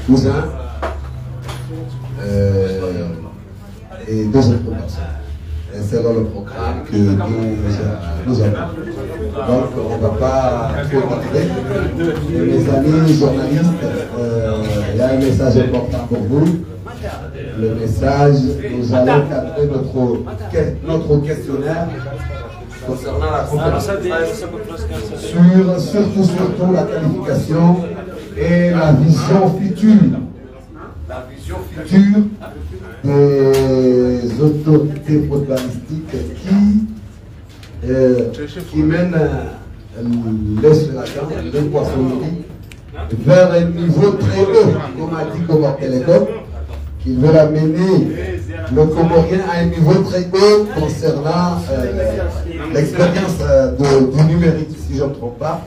cousin et deux autres personnes. C'est dans le programme que nous avons. Donc on ne va pas trop tarder. Mes amis journalistes, il y a un message important pour vous. Le message, nous allons cadrer notre questionnaire concernant la conférence surtout la qualification et la vision future. La vision future des autorités footballistiques qui mènent les Sri-Lankans, les poissonneries, vers un niveau très haut, comme a dit Comore Télécom, qui veulent amener le Comorien à un niveau très haut concernant l'expérience du numérique, si je ne me trompe pas.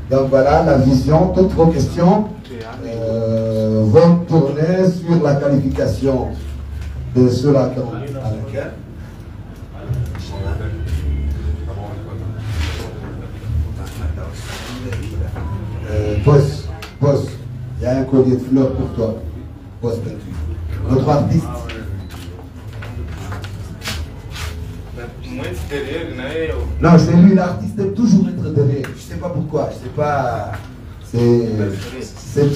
Donc voilà la vision. Toutes vos questions vont tourner sur la qualification de cela à laquelle Boss, il y a un collier de fleurs pour toi. Boss peinture. Notre artiste. Non, c'est lui, l'artiste aime toujours être derrière. Je ne sais pas pourquoi. Je ne sais pas. C'est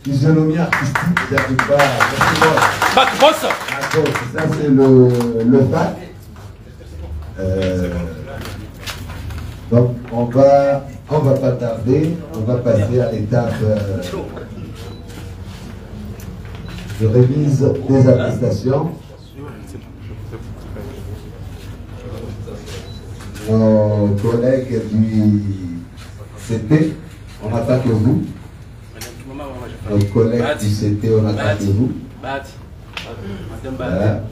physionomie artistique. J'arrive pas. Ça, c'est le fac. Donc, on va pas tarder. On va passer à l'étape de remise des attestations. Nos collègues du CT, on attend que vous. Nos collègues du CT, on attend que vous. Voilà.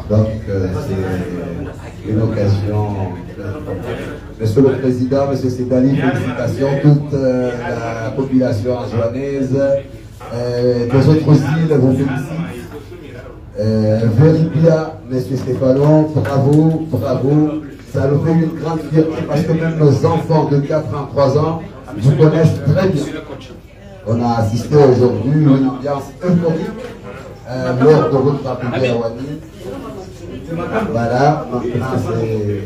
Donc, c'est une occasion. Monsieur le Président, Monsieur Sédali, félicitations, toute la population anjouanaise, des autres îles vous félicitent. Veribia, Monsieur Stéphano, bravo, bravo. Ça nous fait une grande fierté parce que même nos enfants de 4 ans, 3 ans vous connaissent très bien. On a assisté aujourd'hui à une ambiance euphorique lors de votre arrivée à Wani. Voilà, maintenant c'est.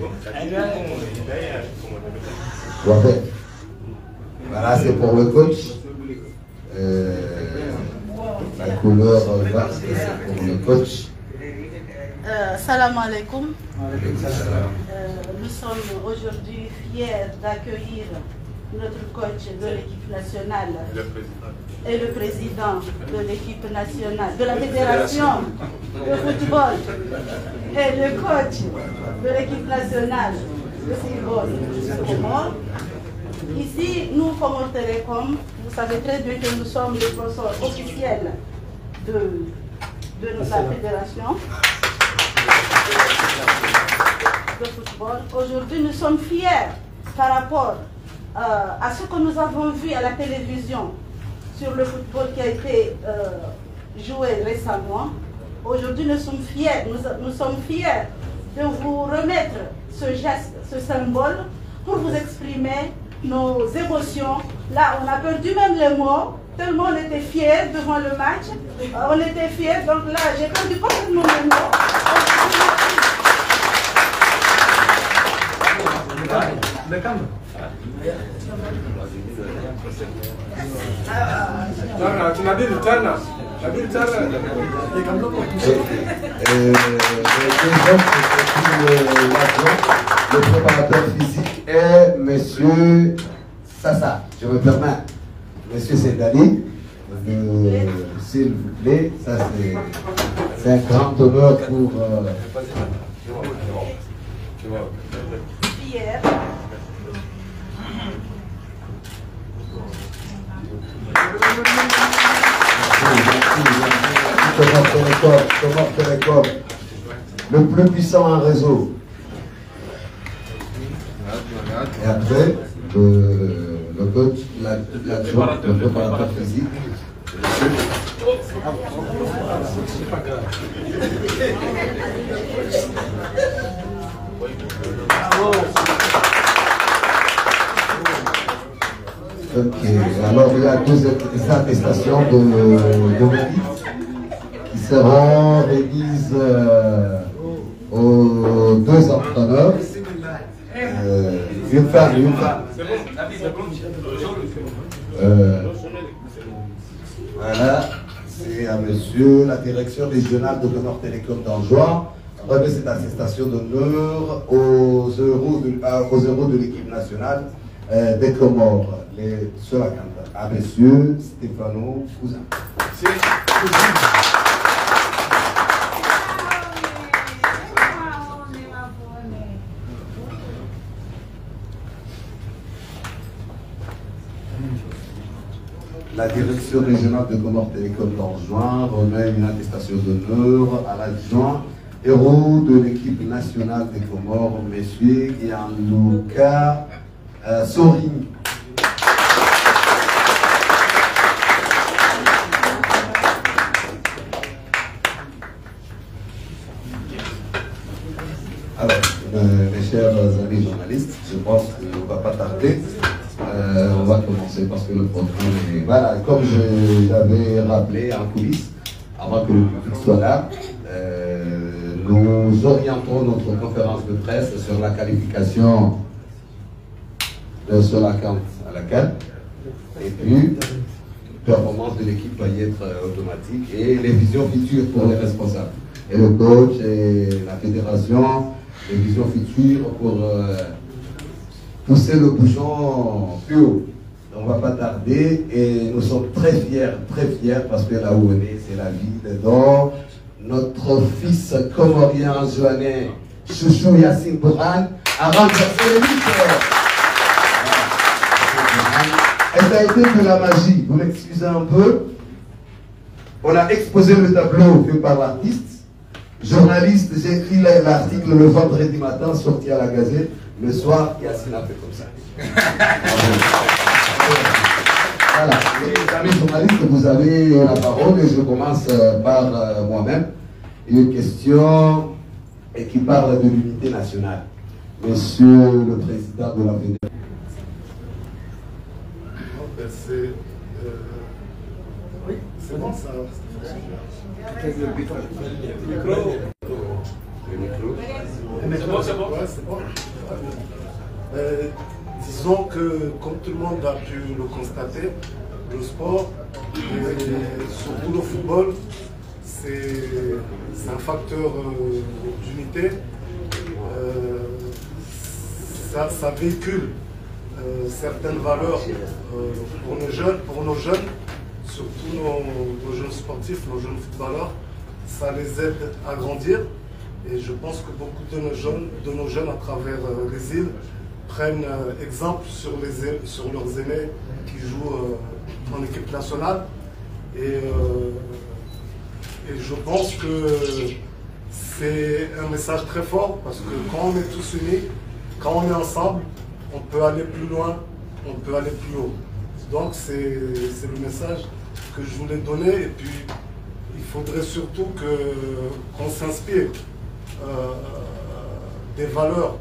Voilà, c'est pour le coach. La couleur verte, c'est pour le coach. Salam alaikum. Nous sommes aujourd'hui fiers d'accueillir notre coach de l'équipe nationale et le président de l'équipe nationale, de la fédération de football et le coach de l'équipe nationale de football de Comores. Ici, nous, Comore Télécom, vous savez très bien que nous sommes les sponsors officiels de notre fédération de football. Aujourd'hui, nous sommes fiers par rapport à ce que nous avons vu à la télévision sur le football qui a été joué récemment. Aujourd'hui, nous sommes fiers, nous sommes fiers de vous remettre ce geste, ce symbole, pour vous exprimer nos émotions. Là, on a perdu même les mots, tellement on était fiers devant le match. On était fiers, donc là, j'ai perdu complètement les mots. Le préparateur physique est Monsieur Sassa. Je me permets, Monsieur Sédali, s'il vous plaît, ça c'est un grand honneur pour. Hier. Comore Télécom, le plus puissant en réseau. Et après, le coach, le préparateur physique. Ok, alors il y a deux attestations de mérite qui seront remises aux deux entraîneurs. Une femme. Voilà, c'est à monsieur la direction régionale de Comores Télécom d'Anjouan. Remet cette attestation d'honneur aux héros de l'équipe nationale des Comores. À monsieur Stéphano Cousin. La direction régionale de Comores Télécom d'Anjouan remet une attestation d'honneur à l'adjoint héros de l'équipe nationale des Comores, monsieur Gianluca Sorini. Alors, mes chers amis journalistes, je pense qu'on ne va pas tarder. On va commencer parce que le programme est... Voilà, comme je l'avais rappelé en coulisses, avant que le public soit là, nous orientons notre conférence de presse sur la qualification de Solacante à laquelle, et puis, performance de l'équipe va y être automatique et les visions futures pour les responsables. Et le coach et la fédération, les visions futures pour pousser le bouchon plus haut. On ne va pas tarder et nous sommes très fiers parce que là où on est, c'est la ville d'or. Notre fils comorien joannais, Chouchou Yassine Bourhan, a renversé les lutteurs. Et ça a été de la magie. Vous m'excusez un peu. On a exposé le tableau fait par l'artiste. Journaliste, j'ai écrit l'article le vendredi matin, sorti à la Gazette. Le soir, Yassine a fait comme ça. Voilà, les amis journalistes, vous avez la parole et je commence par moi-même. Une question qui parle de l'unité nationale. Monsieur le Président de la Fédération. C'est bon ça. Le micro. C'est bon. Ouais, c'est bon. Disons que, comme tout le monde a pu le constater, le sport, et surtout le football, c'est un facteur d'unité. Ça véhicule certaines valeurs pour nos jeunes, surtout nos jeunes sportifs, nos jeunes footballeurs. Ça les aide à grandir. Et je pense que beaucoup de nos jeunes à travers les îles prennent exemple sur leurs aînés qui jouent en équipe nationale. Et je pense que c'est un message très fort parce que quand on est tous unis, quand on est ensemble, on peut aller plus loin, on peut aller plus haut. Donc c'est le message que je voulais donner. Et puis il faudrait surtout qu'on s'inspire des valeurs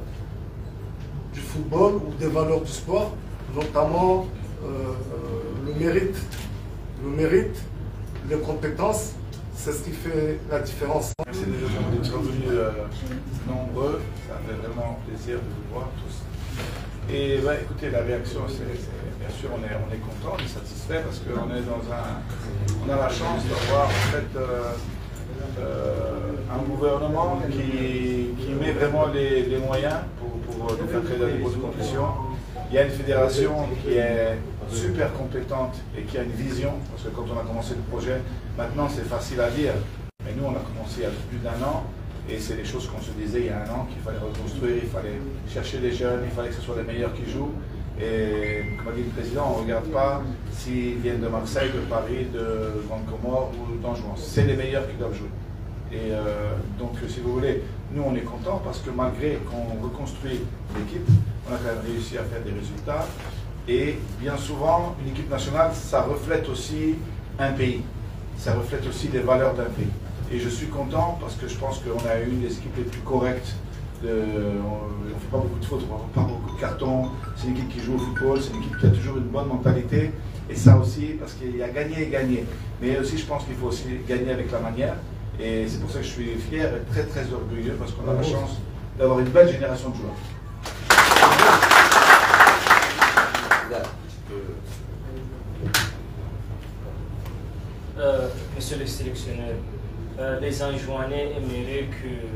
du football ou des valeurs du sport, notamment le mérite, les compétences, c'est ce qui fait la différence. Merci de nous être venus nombreux, ça fait vraiment plaisir de vous voir tous. Et bah, écoutez, la réaction, bien sûr, on est content, on est satisfait parce qu'on est on a la chance d'avoir en fait un gouvernement qui met vraiment les moyens pour nous faire créer des grosses conditions. Il y a une fédération qui est super compétente et qui a une vision, parce que quand on a commencé le projet, maintenant c'est facile à dire, mais nous on a commencé il y a plus d'1 an, et c'est des choses qu'on se disait il y a 1 an, qu'il fallait reconstruire, il fallait chercher des jeunes, il fallait que ce soit les meilleurs qui jouent. Et comme a dit le président, on ne regarde pas s'ils viennent de Marseille, de Paris, de Grande Comore ou d'Anjouan. C'est les meilleurs qui doivent jouer. Et donc, si vous voulez, nous on est contents parce que malgré qu'on reconstruit l'équipe, on a quand même réussi à faire des résultats. Et bien souvent, une équipe nationale, ça reflète aussi un pays. ça reflète aussi les valeurs d'un pays. Et je suis content parce que je pense qu'on a une des équipes les plus correctes. On ne fait pas beaucoup de fautes, on ne prend pas beaucoup de cartons. C'est une équipe qui joue au football, c'est une équipe qui a toujours une bonne mentalité. Et ça aussi, parce qu'il y a gagné et gagné. Mais aussi, je pense qu'il faut aussi gagner avec la manière. Et c'est pour ça que je suis fier et très très orgueilleux parce qu'on a la chance d'avoir une belle génération de joueurs. Monsieur le sélectionneur, les Anjouanais aimeraient que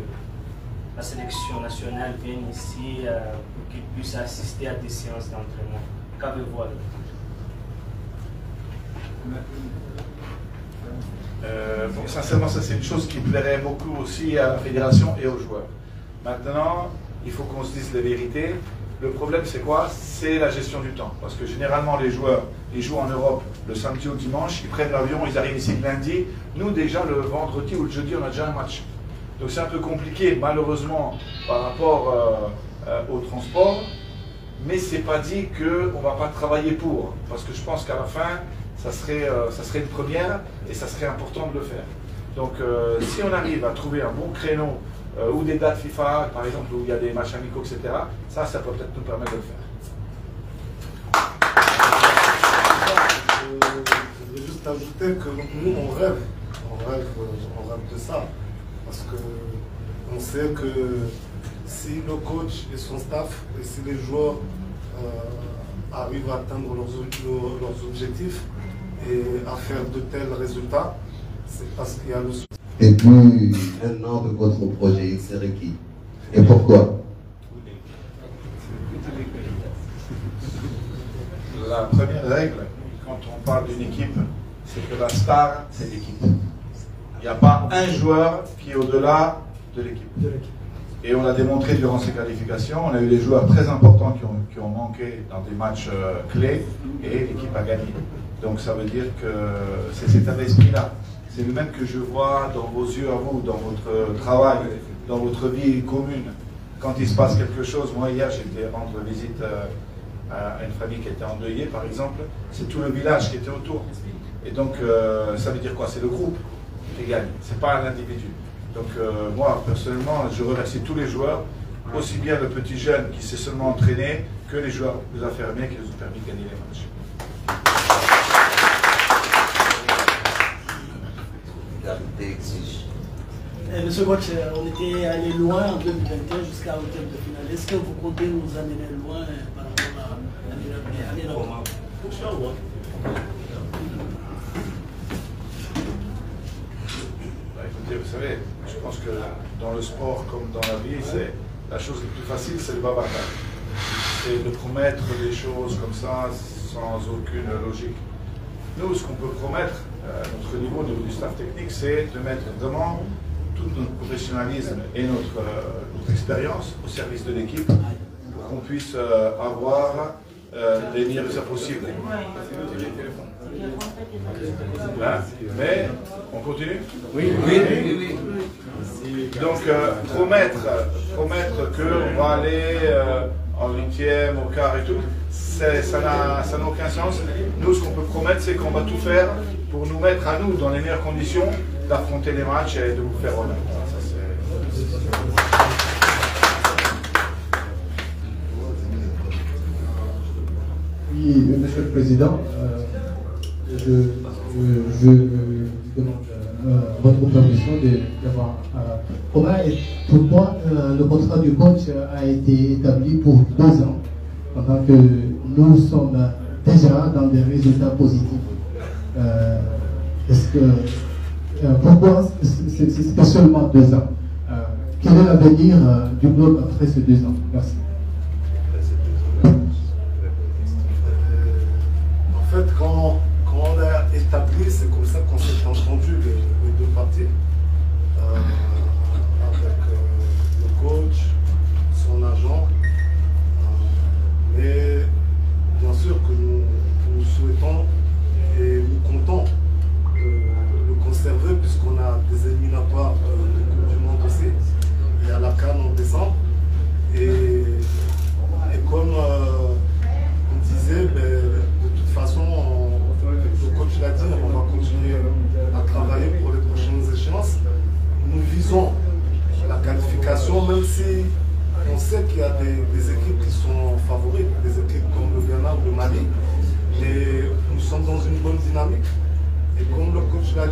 la sélection nationale vienne ici pour qu'ils puissent assister à des séances d'entraînement. Qu'avez-vous à dire? Bon, sincèrement, ça c'est une chose qui plairait beaucoup aussi à la fédération et aux joueurs. Maintenant, il faut qu'on se dise la vérité. Le problème, c'est quoi? C'est la gestion du temps. Parce que généralement, les joueurs, ils jouent en Europe le samedi ou le dimanche, ils prennent l'avion, ils arrivent ici le lundi. Nous, déjà, le vendredi ou le jeudi, on a déjà un match. Donc c'est un peu compliqué, malheureusement, par rapport au transport. Mais c'est pas dit qu'on ne va pas travailler pour. Parce que je pense qu'à la fin, ça serait une première et ça serait important de le faire. Donc si on arrive à trouver un bon créneau ou des dates FIFA, par exemple, où il y a des matchs amicaux, etc., ça peut peut-être nous permettre de le faire. Je voudrais juste ajouter que nous, on rêve de ça. Parce qu'on sait que si le coach et son staff, et si les joueurs arrivent à atteindre leurs objectifs et à faire de tels résultats, c'est parce qu'il y a le soutien. Et puis, un an de votre projet, il serait qui? Et pourquoi? La première règle, quand on parle d'une équipe, c'est que la star, c'est l'équipe. Il n'y a pas un joueur qui est au-delà de l'équipe. Et on l'a démontré durant ces qualifications. On a eu des joueurs très importants qui ont manqué dans des matchs clés et l'équipe a gagné. Donc ça veut dire que c'est cet état d'esprit-là. C'est le même que je vois dans vos yeux à vous, dans votre travail, dans votre vie commune. Quand il se passe quelque chose, moi hier j'étais rendre visite à une famille qui était endeuillée par exemple, c'est tout le village qui était autour. Et donc ça veut dire quoi? C'est le groupe qui gagne, c'est pas un individu. Donc moi personnellement je remercie tous les joueurs, aussi bien le petit jeune qui s'est seulement entraîné que les joueurs plus affirmés qui nous ont permis de gagner les matchs. Monsieur Coach, on était allé loin en 2021 jusqu'à l'hôtel de finale. Est-ce que vous comptez nous amener loin par rapport à l'année normale? Écoutez, vous savez, je pense que dans le sport comme dans la vie, la chose la plus facile, c'est le bavardage. C'est de promettre des choses comme ça sans aucune logique. Nous, ce qu'on peut promettre à notre niveau, au niveau du staff technique, c'est de mettre vraiment tout notre professionnalisme et notre expérience au service de l'équipe pour qu'on puisse avoir les meilleurs résultats possibles. Hein? Mais on continue? Oui. Donc promettre qu'on va aller en huitième, au quart et tout, ça n'a aucun sens. Nous, ce qu'on peut promettre, c'est qu'on va tout faire pour nous mettre à nous dans les meilleures conditions d'affronter les matchs et de vous faire honneur. Oui, Monsieur le Président, je demande votre permission d'avoir. Pourquoi le contrat du coach a été établi pour 2 ans, pendant que nous sommes déjà dans des résultats positifs? Pourquoi c'était seulement 2 ans? Quel est l'avenir du club après ces 2 ans? Merci. En fait, quand on a établi, c'est comme ça qu'on s'est entendu les deux parties, avec le coach, son agent, mais bien sûr que nous souhaitons et nous comptons le conserver puisqu'on a des éliminatoires de Coupe du Monde aussi. Il y a la CAN en décembre et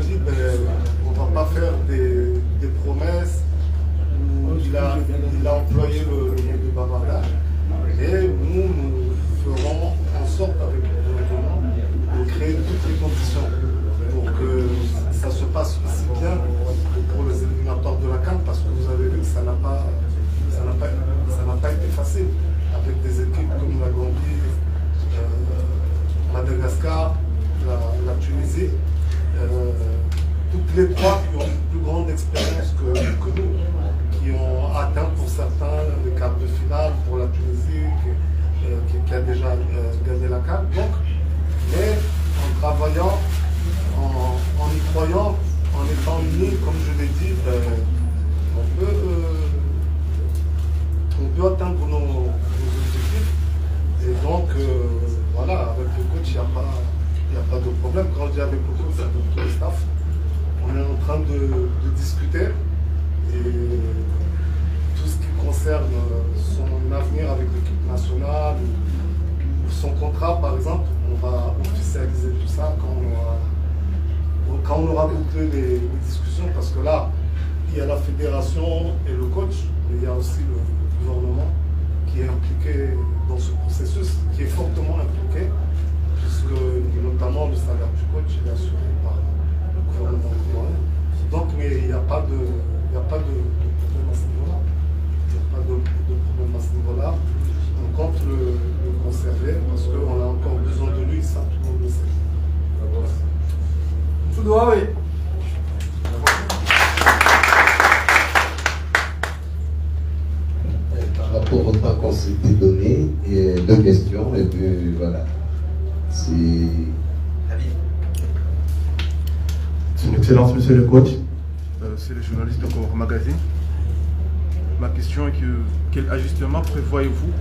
dit on ne va pas faire des promesses. Il a employé le mot du bavardage. Et nous ferons en sorte avec le gouvernement de créer toutes les conditions pour que ça se passe aussi bien pour les éliminatoires de la CAN, parce que vous avez vu que ça n'a pas été facile avec des équipes comme la Gambie, Madagascar, la Tunisie, toutes les trois qui ont une plus grande expérience que nous, qui ont atteint pour certains les quarts de finale, pour la Tunisie qui a déjà gagné la CAN. Donc, mais en travaillant, en y croyant, en étant unis, comme je l'ai dit, on peut atteindre nos objectifs. Et donc, voilà, avec le coach, il n'y a pas de problème. Quand je dis avec le coach, c'est avec tout le staff. On est en train de discuter. Et tout ce qui concerne son avenir avec l'équipe nationale, ou son contrat par exemple, on va officialiser tout ça quand on aura bouclé les discussions, parce que là, il y a la fédération et le coach, mais il y a aussi le gouvernement qui est impliqué dans ce processus, qui est fortement impliqué, puisque notamment le salaire du coach est assuré par le gouvernement congolais. Donc, mais il n'y a pas de problème à ce niveau-là. Il n'y a pas de problème à ce niveau-là. On compte le conserver parce qu'on a encore besoin de lui, ça tout le monde le sait. Tout doit, oui. Par rapport au temps qu'on s'était donné, et 2 questions, et puis voilà. Son Excellence, Monsieur le Coach. C'est le journaliste de Comore Magazine. Ma question est quel ajustement prévoyez-vous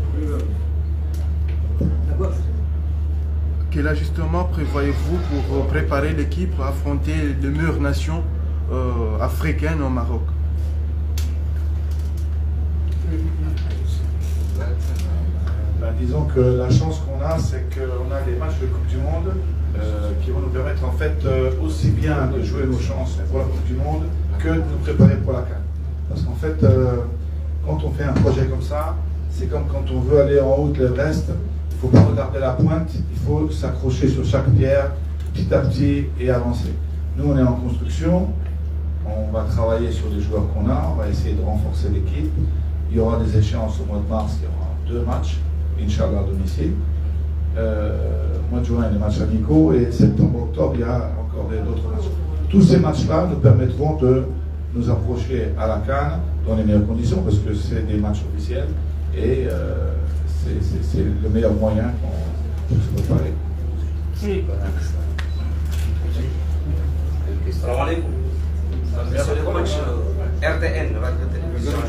pour préparer l'équipe à affronter les meilleures nations africaines au Maroc? Disons que la chance qu'on a, c'est qu'on a des matchs de Coupe du Monde qui vont nous permettre en fait aussi bien de jouer nos chances pour la Coupe du Monde que de nous préparer pour la CAN. Parce qu'en fait, quand on fait un projet comme ça, c'est comme quand on veut aller en haut de l'Everest, il ne faut pas regarder la pointe, il faut s'accrocher sur chaque pierre petit à petit et avancer. Nous, on est en construction, on va travailler sur les joueurs qu'on a, on va essayer de renforcer l'équipe. Il y aura des échéances au mois de mars, il y aura 2 matchs, Inch'Allah à domicile. Mois de juin, les matchs amicaux, et septembre-octobre, il y a encore d'autres matchs. Tous ces matchs-là nous permettront de nous approcher à la CAN dans les meilleures conditions, parce que c'est des matchs officiels et c'est le meilleur moyen pour se préparer. Salam alaikum. Monsieur le coach, RTN, Radio-Télévision,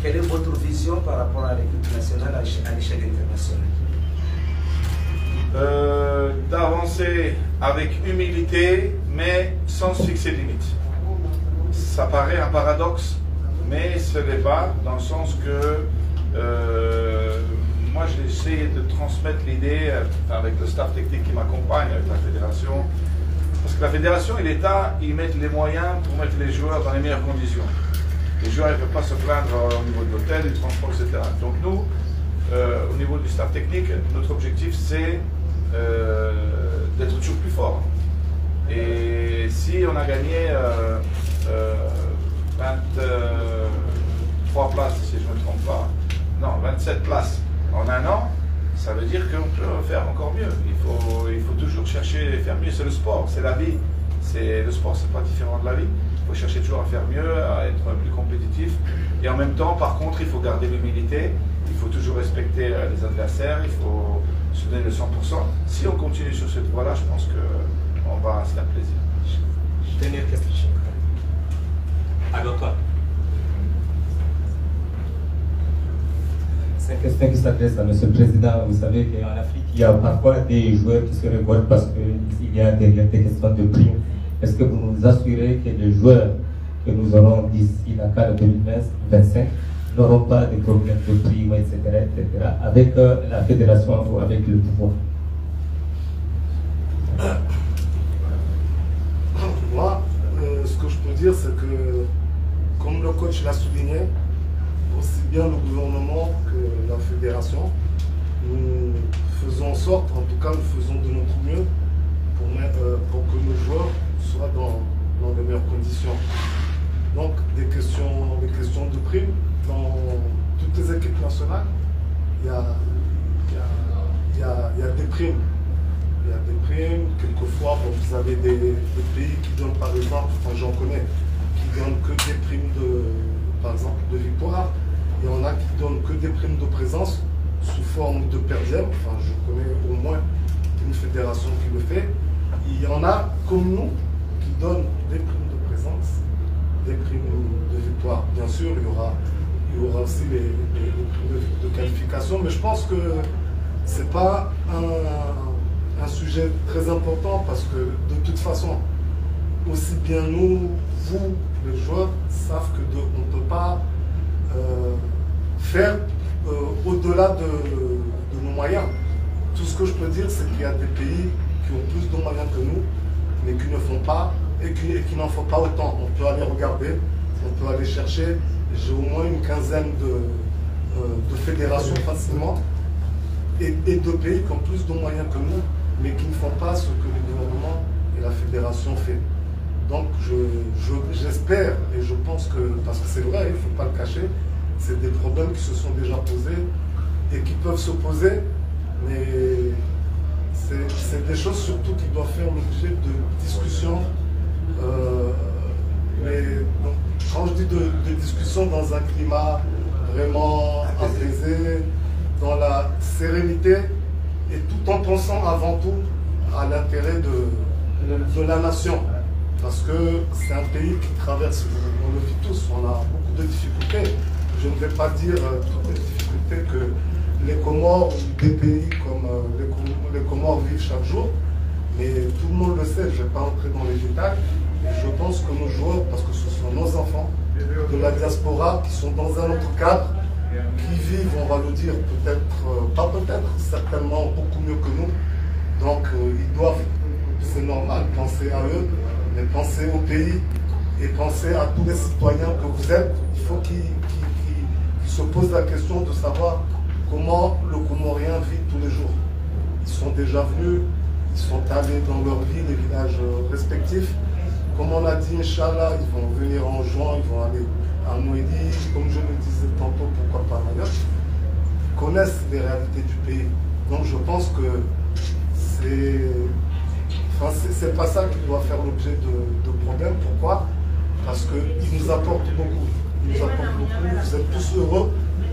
quelle est votre vision par rapport à l'équipe nationale à l'échelle internationale? D'avancer avec humilité, mais sans se fixer de limites. Ça paraît un paradoxe, mais ce n'est pas, dans le sens que moi j'ai essayé de transmettre l'idée avec le staff technique qui m'accompagne, avec la fédération, parce que la fédération et l'État, ils mettent les moyens pour mettre les joueurs dans les meilleures conditions. Les joueurs ne peuvent pas se plaindre au niveau de l'hôtel, du transport, etc. Donc nous, au niveau du staff technique, notre objectif c'est d'être toujours plus fort. Et si on a gagné 23 places, si je ne me trompe pas, non, 27 places en un an, ça veut dire qu'on peut faire encore mieux. Il faut toujours chercher à faire mieux. C'est le sport, c'est la vie. Le sport, c'est pas différent de la vie. Il faut chercher toujours à faire mieux, à être plus compétitif. Et en même temps, par contre, il faut garder l'humilité. Il faut toujours respecter les adversaires. Il faut se donner le 100%. Si on continue sur cette voie-là, je pense qu'on va se faire plaisir. Dernière question. Alors toi. C'est une question qui s'adresse à M. le Président. Vous savez qu'en Afrique, il y a parfois des joueurs qui se révoltent parce qu'il y a des questions de primes. Est-ce que vous nous assurez que les joueurs que nous aurons d'ici la CAN 2025 n'auront pas de problèmes de primes, etc., avec la fédération ou avec le pouvoir? dire, c'est que, comme le coach l'a souligné, aussi bien le gouvernement que la fédération, nous faisons en sorte, en tout cas nous faisons de notre mieux pour que nos joueurs soient dans de meilleures conditions. Donc des questions de primes dans toutes les équipes nationales, il y a des primes. Il y a des primes, quelquefois vous avez des pays qui donnent par exemple, enfin j'en connais, qui donnent que des primes par exemple de victoire. Il y en a qui donnent que des primes de présence sous forme de per diem. Enfin je connais au moins une fédération qui le fait. Il y en a comme nous qui donnent des primes de présence, des primes de victoire. Bien sûr, il y aura aussi les primes de qualification, mais je pense que ce n'est pas un sujet très important parce que de toute façon, aussi bien nous, vous, les joueurs, savent qu'on ne peut pas faire au-delà de nos moyens. Tout ce que je peux dire, c'est qu'il y a des pays qui ont plus de moyens que nous, mais qui ne font pas et qui n'en font pas autant. On peut aller regarder, on peut aller chercher. J'ai au moins une quinzaine de fédérations facilement et de pays qui ont plus de moyens que nous, mais qui ne font pas ce que le gouvernement et la fédération font. Donc j'espère et je pense que, parce que c'est vrai, il ne faut pas le cacher, c'est des problèmes qui se sont déjà posés et qui peuvent se poser, mais c'est des choses surtout qui doivent faire l'objet de discussions. Mais donc, quand je dis de discussions dans un climat vraiment apaisé, dans la sérénité, et tout en pensant avant tout à l'intérêt de la nation. Parce que c'est un pays qui traverse, on le vit tous, on a beaucoup de difficultés. Je ne vais pas dire toutes les difficultés que les Comores ou des pays comme les Comores vivent chaque jour, mais tout le monde le sait, je ne vais pas entrer dans les détails. Et je pense que nos joueurs, parce que ce sont nos enfants de la diaspora qui sont dans un autre cadre, qui vivent, on va le dire, peut-être, pas peut-être, certainement beaucoup mieux que nous. Donc ils doivent, c'est normal, penser à eux, mais penser au pays et penser à tous les citoyens que vous êtes. Il faut qu'ils se posent la question de savoir comment le Comorien vit tous les jours. Ils sont déjà venus, ils sont allés dans leur ville, les villages respectifs. Comme on a dit, Inch'Allah, ils vont venir en juin, ils vont aller à Nouédi, comme je le disais tantôt, pourquoi pas Mayotte. Ils connaissent les réalités du pays. Donc je pense que c'est pas ça qui doit faire l'objet de problèmes. Pourquoi? Parce qu'ils nous apportent beaucoup. Ils nous apportent beaucoup. Vous êtes tous heureux.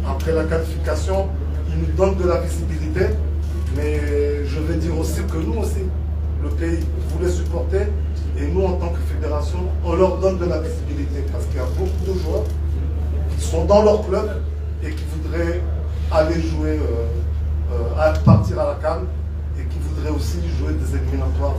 Après la qualification, ils nous donnent de la visibilité. Mais je vais dire aussi que nous aussi, le pays, vous les supportez. Et nous, en tant que fédération, on leur donne de la visibilité. Parce qu'il y a beaucoup de joueurs qui sont dans leur club et qui voudraient aller jouer, partir à la CAN. Et qui voudraient aussi jouer des éliminatoires